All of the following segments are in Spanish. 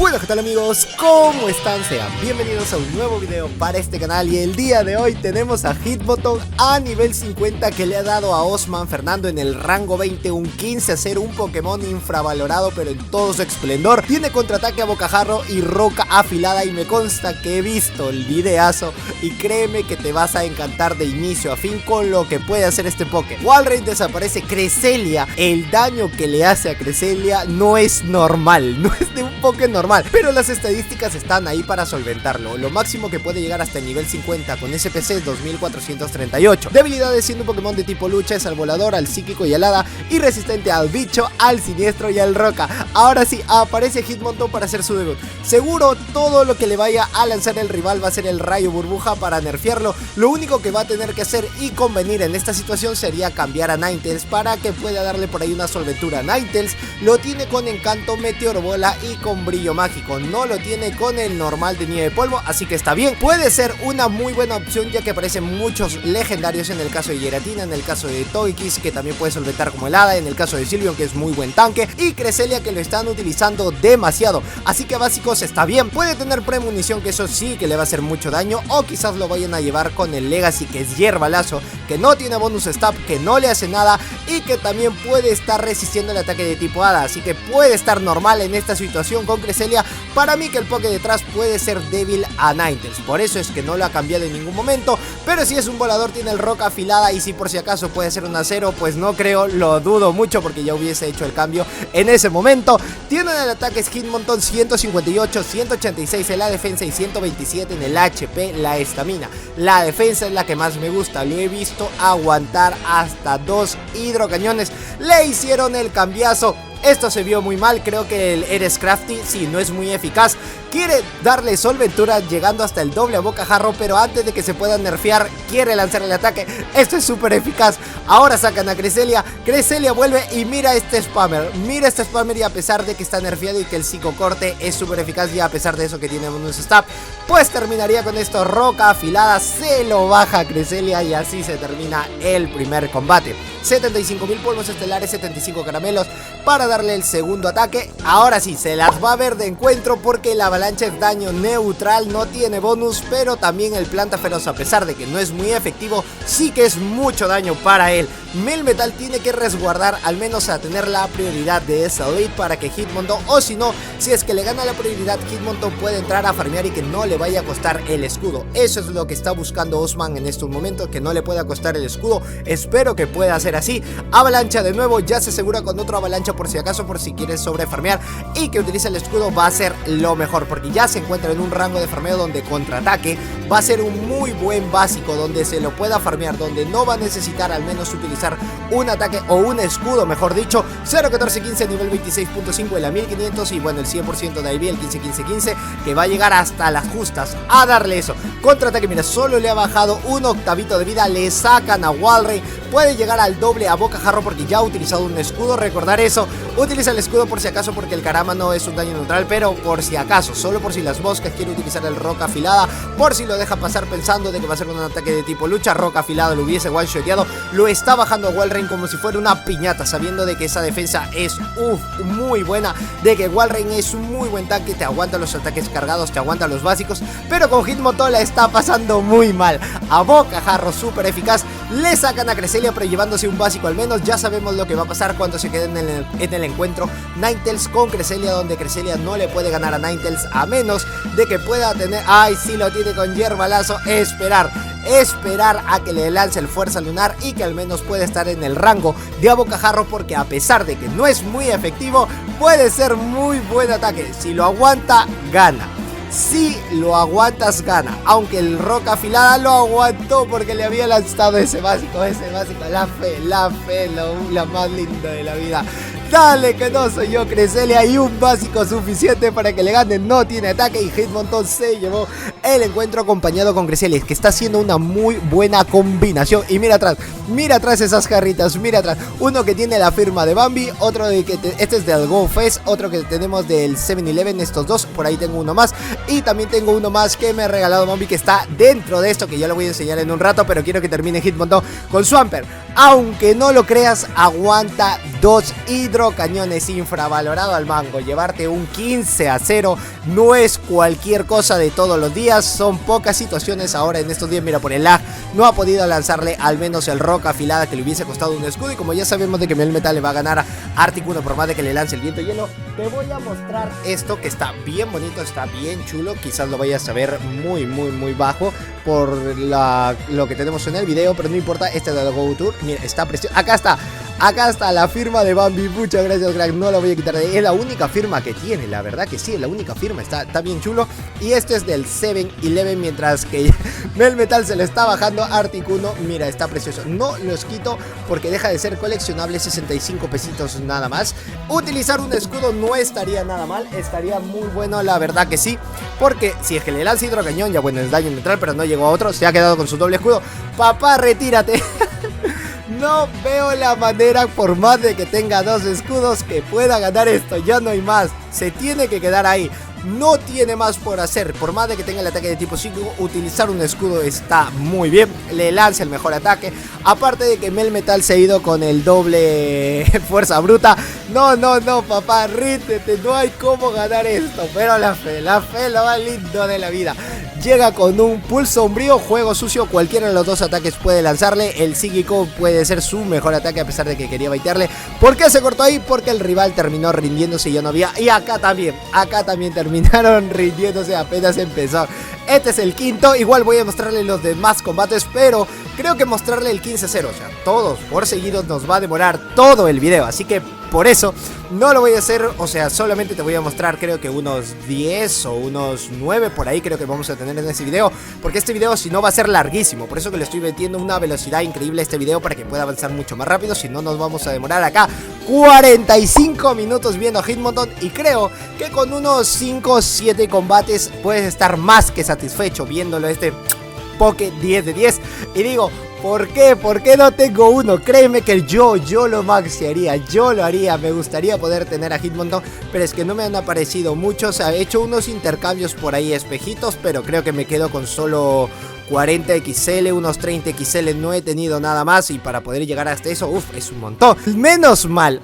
Bueno, ¿qué tal amigos? ¿Cómo están? Sean bienvenidos a un nuevo video para este canal. Y el día de hoy tenemos a Hitmontón a nivel 50 que le ha dado a Osman Fernando en el rango 20 un 15-0, un Pokémon infravalorado pero en todo su esplendor. Tiene contraataque a bocajarro y roca afilada y me consta que he visto el videazo y créeme que te vas a encantar de inicio a fin con lo que puede hacer este Poké. Walrein desaparece. Cresselia, el daño que le hace a Cresselia no es normal, no es de un Poké normal, pero las estadísticas están ahí para solventarlo. Lo máximo que puede llegar hasta el nivel 50 con SPC es 2438. Debilidades: siendo un Pokémon de tipo lucha, es al volador, al psíquico y al hada, y resistente al bicho, al siniestro y al roca. Ahora sí, aparece Hitmontón para hacer su debut. Seguro todo lo que le vaya a lanzar el rival va a ser el rayo burbuja para nerfearlo. Lo único que va a tener que hacer y convenir en esta situación sería cambiar a Ninetales para que pueda darle por ahí una solventura. Ninetales lo tiene con encanto meteor bola y con brillo mágico, no lo tiene con el normal de nieve polvo, así que está bien. Puede ser una muy buena opción ya que aparecen muchos legendarios, en el caso de Giratina, en el caso de Togekiss que también puede solventar como el hada, en el caso de Sylveon que es muy buen tanque, y Cresselia que lo están utilizando demasiado, así que básicos está bien. Puede tener premunición, que eso sí que le va a hacer mucho daño, o quizás lo vayan a llevar con el Legacy que es hierba lazo, que no tiene bonus stab, que no le hace nada y que también puede estar resistiendo el ataque de tipo hada, así que puede estar normal en esta situación con Cresselia. Para mí que el Poké detrás puede ser débil a Ninetales, por eso es que no lo ha cambiado en ningún momento, pero si es un volador tiene el roca afilada, y si por si acaso puede ser un acero, pues no creo, lo dudo mucho porque ya hubiese hecho el cambio en ese momento. Tiene el ataque Hitmontón 158, 186 en la defensa y 127 en el HP, la estamina. La defensa es la que más me gusta, lo he visto aguantar hasta 2 hidrocañones. Le hicieron el cambiazo. Esto se vio muy mal, creo que el Eres Crafty sí no es muy eficaz. Quiere darle solventura llegando hasta el doble a bocajarro, pero antes de que se pueda nerfear quiere lanzar el ataque. Esto es súper eficaz. Ahora sacan a Cresselia. Cresselia vuelve y mira este spammer. Mira este spammer, y a pesar de que está nerfeado y que el psicocorte es súper eficaz, y a pesar de eso que tiene bonus stab, pues terminaría con esto. Roca afilada, se lo baja a Cresselia y así se termina el primer combate. 75.000 polvos estelares, 75 caramelos para darle el segundo ataque. Ahora sí, se las va a ver de encuentro porque la avalancha es daño neutral, no tiene bonus, pero también el planta feroz, a pesar de que no es muy efectivo, sí que es mucho daño para él. Melmetal tiene que resguardar, al menos a tener la prioridad de esa lead para que Hitmontón, o si no, si es que le gana la prioridad, Hitmontón puede entrar a farmear y que no le vaya a costar el escudo. Eso es lo que está buscando Osman en estos momentos, que no le pueda costar el escudo. Espero que pueda hacer así. Avalancha de nuevo, ya se asegura con otro avalancha por si acaso, por si quieres sobrefarmear, y que utilice el escudo va a ser lo mejor porque ya se encuentra en un rango de farmeo donde contraataque va a ser un muy buen básico, donde se lo pueda farmear, donde no va a necesitar al menos utilizar un ataque o un escudo, mejor dicho. 0-14-15 nivel 26.5 en la 1500, y bueno, el 100% de IV, el 15-15-15, que va a llegar hasta las justas a darle eso. Contraataque, mira, solo le ha bajado un octavito de vida, le sacan a Walrein, puede llegar al doble a bocajarro porque ya ha utilizado un escudo. Recordar eso, utiliza el escudo por si acaso porque el Karama no es un daño neutral, pero por si acaso, solo por si las moscas, quiere utilizar el roca afilada, por si lo deja pasar pensando de que va a ser un ataque de tipo lucha. Roca afilada lo hubiese one-shoteado, lo está bajando a Walrein como si fuera una piñata, sabiendo de que esa defensa es muy buena, de que Walrein es un muy buen tanque, te aguanta los ataques cargados, te aguanta los básicos, pero con Hitmontón la está pasando muy mal. A bocajarro súper eficaz, le sacan a Cresselia pero llevándose un básico al menos. Ya sabemos lo que va a pasar cuando se queden en el encuentro Ninetales con Cresselia, donde Cresselia no le puede ganar a Ninetales a menos de que pueda tener, ay sí lo tiene con hierba lazo. Esperar a que le lance el fuerza lunar y que al menos pueda estar en el rango de a bocajarro, porque a pesar de que no es muy efectivo, puede ser muy buen ataque. Si lo aguanta, gana. Si lo aguantas, gana. Aunque el roca afilada lo aguantó porque le había lanzado ese básico, la fe, la más linda de la vida. Dale que no soy yo, Cresselia, y un básico suficiente para que le gane. No tiene ataque y Hitmontón se llevó el encuentro acompañado con Cresselia, que está haciendo una muy buena combinación. Y mira atrás esas jarritas, mira atrás. Uno que tiene la firma de Bambi, otro de que este es del Go Fest, otro que tenemos del 7-Eleven, estos dos. Por ahí tengo uno más. Y también tengo uno más que me ha regalado Bambi, que está dentro de esto, que ya lo voy a enseñar en un rato. Pero quiero que termine Hitmontón con Swampert. Aunque no lo creas, aguanta 2 hidrocañones, infravalorado al mango. Llevarte un 15-0 no es cualquier cosa de todos los días. Son pocas situaciones ahora en estos días. Mira, por el lag no ha podido lanzarle al menos el roca afilada, que le hubiese costado un escudo. Y como ya sabemos de que Melmetal le va a ganar a Articuno por más de que le lance el viento hielo, te voy a mostrar esto que está bien bonito, está bien chulo. Quizás lo vayas a ver muy bajo por lo que tenemos en el video, pero no importa. Este de la Go Tour, mira, está precioso. Acá está la firma de Bambi. Muchas gracias, crack. No la voy a quitar de ahí. Es la única firma que tiene, la verdad que sí, es la única firma. Está bien chulo. Y este es del 7-Eleven, mientras que Melmetal se le está bajando a Articuno. Mira, está precioso. No los quito porque deja de ser coleccionable. 65 pesitos nada más. Utilizar un escudo no estaría nada mal. Estaría muy bueno, la verdad que sí. Porque si es que le lanza hidrocañón, ya bueno, es daño neutral, pero no llegó a otro. Se ha quedado con su doble escudo. Papá, retírate. No veo la manera, por más de que tenga 2 escudos, que pueda ganar esto. Ya no hay más. Se tiene que quedar ahí. No tiene más por hacer. Por más de que tenga el ataque de tipo 5, utilizar un escudo está muy bien. Le lanza el mejor ataque. Aparte de que Melmetal se ha ido con el doble fuerza bruta. No, papá, rítete. No hay cómo ganar esto. Pero la fe lo más lindo de la vida. Llega con un pulso sombrío, juego sucio. Cualquiera de los dos ataques puede lanzarle. El psíquico puede ser su mejor ataque, a pesar de que quería baitearle. ¿Por qué se cortó ahí? Porque el rival terminó rindiéndose y ya no había. Y acá también terminaron rindiéndose, apenas empezó. Este es el quinto. Igual voy a mostrarle los demás combates, pero creo que mostrarle el 15-0, o sea, todos por seguido, nos va a demorar todo el video. Así que por eso no lo voy a hacer, o sea, solamente te voy a mostrar creo que unos 10 o unos 9 por ahí creo que vamos a tener en este video. Porque este video si no va a ser larguísimo, por eso que le estoy metiendo una velocidad increíble a este video para que pueda avanzar mucho más rápido. Si no, nos vamos a demorar acá 45 minutos viendo Hitmontón. Y creo que con unos 5 o 7 combates puedes estar más que satisfecho viéndolo este Poké 10 de 10. Y digo, ¿por qué? ¿Por qué no tengo uno? Créeme que yo lo maxiaría, yo lo haría. Me gustaría poder tener a Hitmontón, pero es que no me han aparecido muchos. He hecho unos intercambios por ahí, espejitos, pero creo que me quedo con solo 40 XL, unos 30 XL, no he tenido nada más. Y para poder llegar hasta eso, es un montón. Menos mal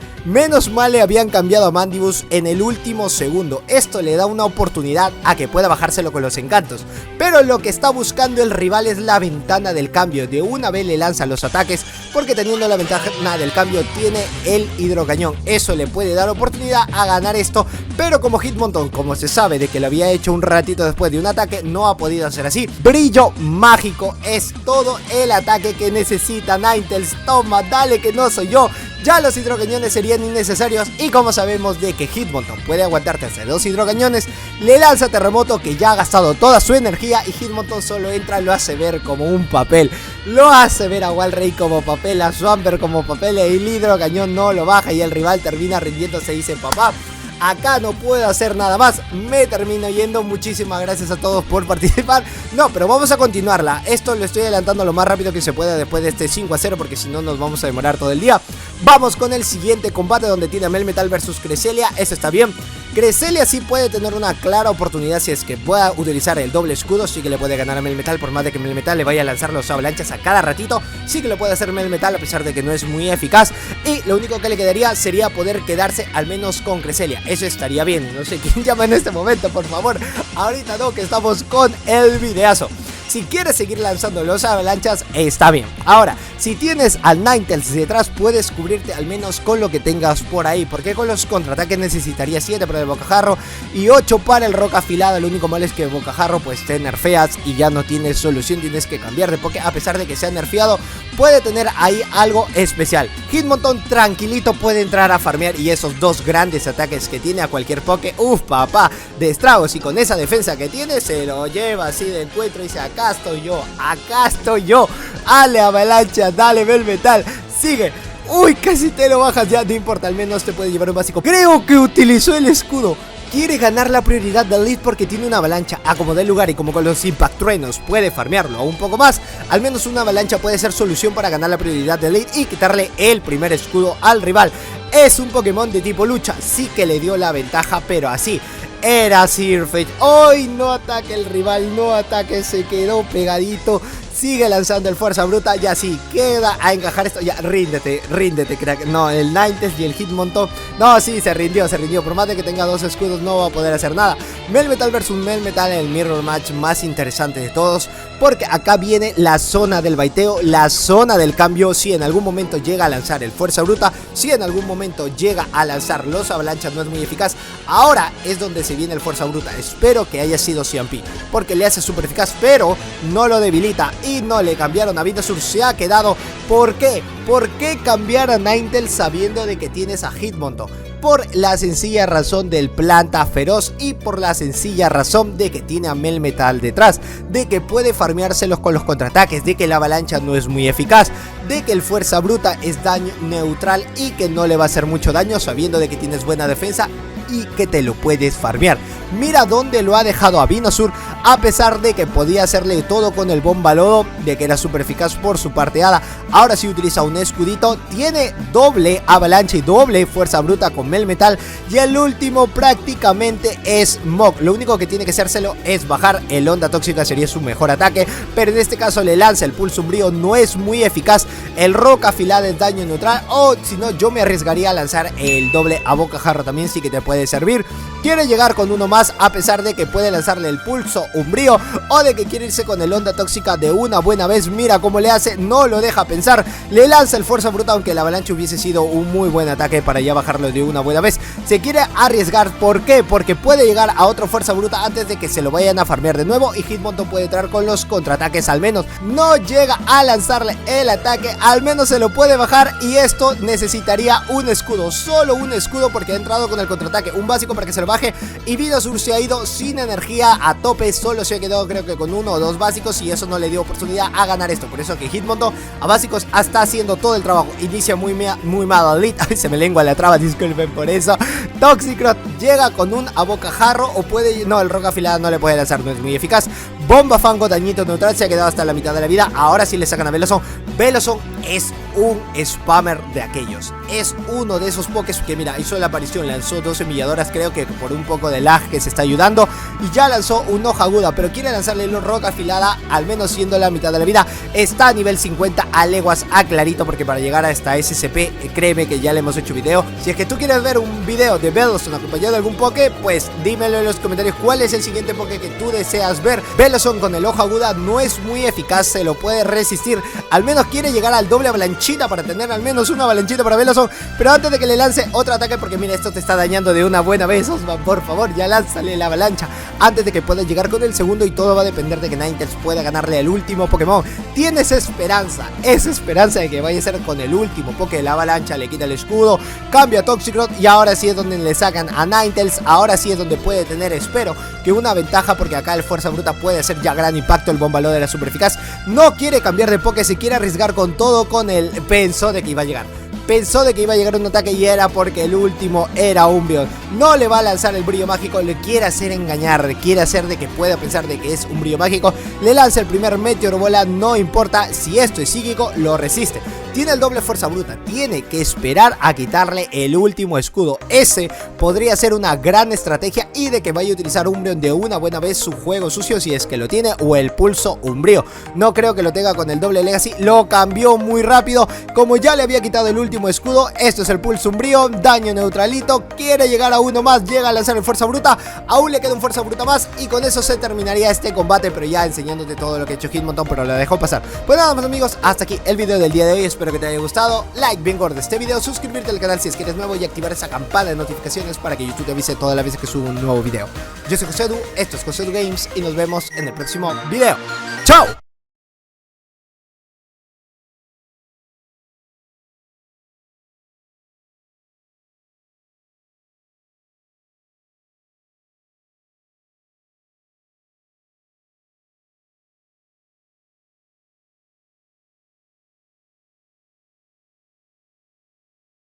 le habían cambiado a Mandibus en el último segundo. Esto le da una oportunidad a que pueda bajárselo con los encantos. Pero lo que está buscando el rival es la ventana del cambio. De una vez le lanza los ataques, porque teniendo la ventana del cambio tiene el hidrocañón. Eso le puede dar oportunidad a ganar esto. Pero como Hitmontón, como se sabe de que lo había hecho un ratito después de un ataque, no ha podido hacer así. Brillo mágico es todo el ataque que necesita Ninetales. Toma, dale, que no soy yo. Ya los hidrocañones serían innecesarios. Y como sabemos de que Hitmontón puede aguantarte hasta 2 hidrocañones, le lanza terremoto, que ya ha gastado toda su energía. Y Hitmontón solo entra, lo hace ver como un papel. Lo hace ver a Walrein como papel, a Swampert como papel. Y el hidrocañón no lo baja y el rival termina rindiéndose y dice: papá, acá no puedo hacer nada más, me termino yendo. Muchísimas gracias a todos por participar. No, pero vamos a continuarla. Esto lo estoy adelantando lo más rápido que se pueda después de este 5-0, porque si no nos vamos a demorar todo el día. Vamos con el siguiente combate, donde tiene a Melmetal versus Cresselia. Eso está bien. Cresselia sí puede tener una clara oportunidad si es que pueda utilizar el doble escudo. Sí que le puede ganar a Melmetal, por más de que Melmetal le vaya a lanzar los avalanchas a cada ratito. Sí que lo puede hacer Melmetal, a pesar de que no es muy eficaz. Y lo único que le quedaría sería poder quedarse al menos con Cresselia. Eso estaría bien. No sé quién llama en este momento, por favor. Ahorita no, que estamos con el videazo. Si quieres seguir lanzando los avalanchas, está bien. Ahora, si tienes al Ninetales detrás, puedes cubrirte al menos con lo que tengas por ahí. Porque con los contraataques necesitaría 7 para el bocajarro y 8 para el roca afilada. Lo único malo es que el bocajarro pues te nerfeas y ya no tienes solución. Tienes que cambiar de Poké, a pesar de que sea nerfeado, puede tener ahí algo especial. Hitmontón tranquilito puede entrar a farmear, y esos 2 grandes ataques que tiene a cualquier Poké, papá, de estragos. Y con esa defensa que tiene, se lo lleva así de encuentro y dice: acá estoy yo, dale avalancha, dale Melmetal, sigue. Uy, casi te lo bajas ya, no importa, al menos te puede llevar un básico. Creo que utilizó el escudo. quiere ganar la prioridad del lead porque tiene una avalancha a como dé lugar, y como con los impact truenos puede farmearlo un poco más, al menos una avalancha puede ser solución para ganar la prioridad del lead y quitarle el primer escudo al rival. Es un Pokémon de tipo lucha, sí que le dio la ventaja, pero así. Era Sirfetch'd. Hoy no ataque el rival, no ataque, se quedó pegadito. Sigue lanzando el fuerza bruta, ya sí, queda a encajar esto, ya, ríndete, crack. No, el Ninetales y el Hitmontop, no, sí, se rindió, por más de que tenga dos escudos no va a poder hacer nada. Melmetal versus Melmetal en el Mirror Match más interesante de todos, porque acá viene la zona del baiteo, la zona del cambio. Si en algún momento llega a lanzar el fuerza bruta, si en algún momento llega a lanzar los avalanchas, no es muy eficaz. Ahora es donde se viene el fuerza bruta. Espero que haya sido CMP, porque le hace súper eficaz, pero no lo debilita. Y no le cambiaron a Venusaur, se ha quedado. ¿Por qué? ¿Por qué cambiar a Ninetales sabiendo de que tienes a Hitmontop? Por la sencilla razón del planta feroz y por la sencilla razón de que tiene a Melmetal detrás, de que puede farmeárselos con los contraataques, de que la avalancha no es muy eficaz, de que el fuerza bruta es daño neutral y que no le va a hacer mucho daño sabiendo de que tienes buena defensa y que te lo puedes farmear. Mira dónde lo ha dejado a Venusaur, a pesar de que podía hacerle todo con el bomba lodo, de que era súper eficaz por su parteada. Ahora sí utiliza un escudito, tiene doble avalancha y doble fuerza bruta con Melmetal, y el último prácticamente es Mog. Lo único que tiene que hacérselo es bajar el onda tóxica, sería su mejor ataque, pero en este caso le lanza el pulso umbrío, no es muy eficaz. El roca afilada es daño neutral, o si no yo me arriesgaría a lanzar el doble a bocajarro, también sí que te puede servir. Quiere llegar con uno más, a pesar de que puede lanzarle el pulso umbrío, o de que quiere irse con el onda tóxica de una buena vez. Mira cómo le hace, no lo deja pensar, le lanza el fuerza bruta, aunque la avalancha hubiese sido un muy buen ataque para ya bajarlo de una buena vez. Se quiere arriesgar, ¿por qué? Porque puede llegar a otro fuerza bruta antes de que se lo vayan a farmear de nuevo, y Hitmontop puede entrar con los contraataques. Al menos no llega a lanzarle el ataque, al menos se lo puede bajar, y esto necesitaría un escudo, solo un escudo, porque ha entrado con el contraataque, un básico para que se lo baje, y Venusaur se ha ido sin energía a tope, solo se ha quedado creo que con uno o dos básicos, y eso no le dio oportunidad a ganar esto. Por eso que Hitmontop a básicos está haciendo todo el trabajo, inicia muy mal al lead. Ay, se me lengua la traba, disculpen por eso. Toxicroak llega con un a bocajarro, o puede, no, el roca afilada no le puede lanzar, no es muy eficaz. Bomba fango, dañito neutral, se ha quedado hasta la mitad de la vida. Ahora sí le sacan a Veloson. Veloson es un spammer de aquellos, es uno de esos pokés que mira, hizo la aparición, lanzó 2 semilladoras, creo que por un poco de lag que se está ayudando, y ya lanzó un hoja aguda, pero quiere lanzarle una roca afilada, al menos siendo la mitad de la vida. Está a nivel 50 a leguas a clarito, porque para llegar a esta SCP, créeme que ya le hemos hecho video. Si es que tú quieres ver un video de Veloson acompañado de algún poké, pues dímelo en los comentarios cuál es el siguiente poké que tú deseas ver. Veloson con el hoja aguda no es muy eficaz, se lo puede resistir, al menos quiere llegar al doble avalanchita para tener al menos una avalanchita para Veloson, pero antes de que le lance otro ataque, porque mira, esto te está dañando de una buena vez, Osman, por favor, ya lánzale la avalancha antes de que pueda llegar con el segundo, y todo va a depender de que Ninetales pueda ganarle el último Pokémon. Tienes esperanza, esa esperanza de que vaya a ser con el último Poké, la avalancha, le quita el escudo, cambia a Toxicroak, y ahora sí es donde le sacan a Ninetales, ahora sí es donde puede tener, espero, que una ventaja, porque acá el fuerza bruta puede hacer ya gran impacto, el bomba lodo era súper eficaz. No quiere cambiar de Poké, se quiere arriesgar con todo, con el, pensó de que iba a llegar. Pensó de que iba a llegar un ataque, y era porque el último era Umbreon. No le va a lanzar el brillo mágico, le quiere hacer engañar, quiere hacer de que pueda pensar de que es un brillo mágico. Le lanza el primer meteoro bola, no importa si esto es psíquico, lo resiste. Tiene el doble fuerza bruta, tiene que esperar a quitarle el último escudo. Ese podría ser una gran estrategia, y de que vaya a utilizar Umbreon de una buena vez su juego sucio, si es que lo tiene, o el pulso umbrío. No creo que lo tenga con el doble legacy, lo cambió muy rápido, como ya le había quitado el último escudo. Esto es el pulso umbrío, daño neutralito, quiere llegar a uno más, llega a lanzar el fuerza bruta, aún le queda un fuerza bruta más, y con eso se terminaría este combate, pero ya enseñándote todo lo que ha hecho Hitmontop, pero lo dejó pasar. Pues nada más, amigos, hasta aquí el video del día de hoy, espero que te haya gustado. Like bien gordo este video, suscribirte al canal si es que eres nuevo, y activar esa campana de notificaciones para que YouTube te avise todas las veces que subo un nuevo video. Yo soy Josedu, esto es Josedu Games, y nos vemos en el próximo video. ¡Chao!